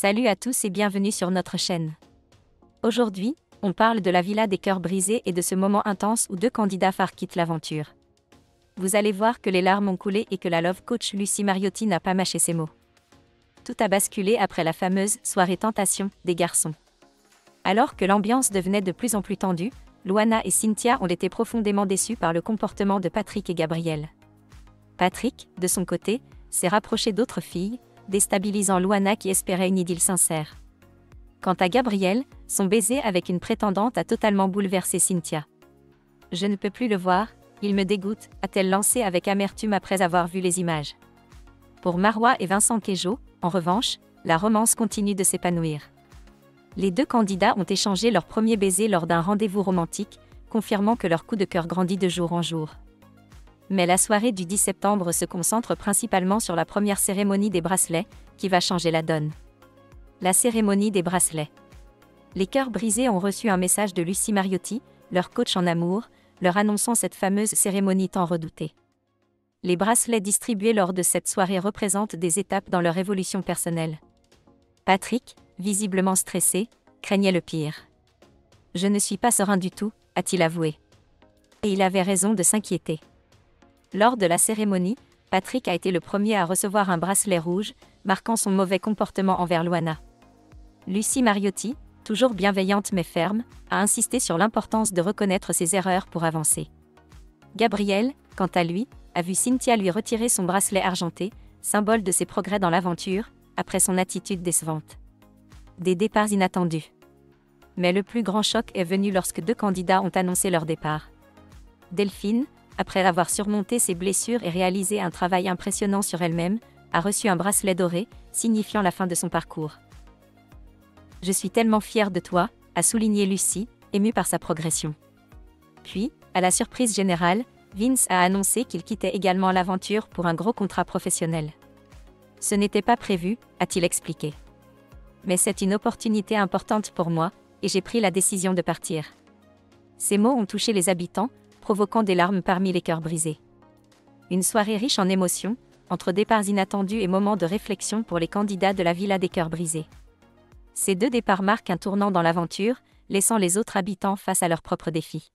Salut à tous et bienvenue sur notre chaîne. Aujourd'hui, on parle de la villa des cœurs brisés et de ce moment intense où deux candidats phares quittent l'aventure. Vous allez voir que les larmes ont coulé et que la love coach Lucie Mariotti n'a pas mâché ses mots. Tout a basculé après la fameuse soirée tentation des garçons. Alors que l'ambiance devenait de plus en plus tendue, Luana et Cynthia ont été profondément déçus par le comportement de Patrick et Gabrielle. Patrick, de son côté, s'est rapproché d'autres filles, déstabilisant Luana qui espérait une idylle sincère. Quant à Gabrielle, son baiser avec une prétendante a totalement bouleversé Cynthia. « Je ne peux plus le voir, il me dégoûte », a-t-elle lancé avec amertume après avoir vu les images. Pour Marois et Vincent Queijo, en revanche, la romance continue de s'épanouir. Les deux candidats ont échangé leur premier baiser lors d'un rendez-vous romantique, confirmant que leur coup de cœur grandit de jour en jour. Mais la soirée du 10 septembre se concentre principalement sur la première cérémonie des bracelets, qui va changer la donne. La cérémonie des bracelets. Les cœurs brisés ont reçu un message de Lucie Mariotti, leur coach en amour, leur annonçant cette fameuse cérémonie tant redoutée. Les bracelets distribués lors de cette soirée représentent des étapes dans leur évolution personnelle. Patrick, visiblement stressé, craignait le pire. « Je ne suis pas serein du tout », a-t-il avoué. Et il avait raison de s'inquiéter. Lors de la cérémonie, Patrick a été le premier à recevoir un bracelet rouge, marquant son mauvais comportement envers Luana. Lucie Mariotti, toujours bienveillante mais ferme, a insisté sur l'importance de reconnaître ses erreurs pour avancer. Gabrielle, quant à lui, a vu Cynthia lui retirer son bracelet argenté, symbole de ses progrès dans l'aventure, après son attitude décevante. Des départs inattendus. Mais le plus grand choc est venu lorsque deux candidats ont annoncé leur départ. Delphine, après avoir surmonté ses blessures et réalisé un travail impressionnant sur elle-même, a reçu un bracelet doré, signifiant la fin de son parcours. « Je suis tellement fière de toi », a souligné Lucie, émue par sa progression. Puis, à la surprise générale, Vince a annoncé qu'il quittait également l'aventure pour un gros contrat professionnel. « Ce n'était pas prévu », a-t-il expliqué. « Mais c'est une opportunité importante pour moi, et j'ai pris la décision de partir. » Ces mots ont touché les habitants, provoquant des larmes parmi les cœurs brisés. Une soirée riche en émotions, entre départs inattendus et moments de réflexion pour les candidats de la Villa des cœurs brisés. Ces deux départs marquent un tournant dans l'aventure, laissant les autres habitants face à leurs propres défis.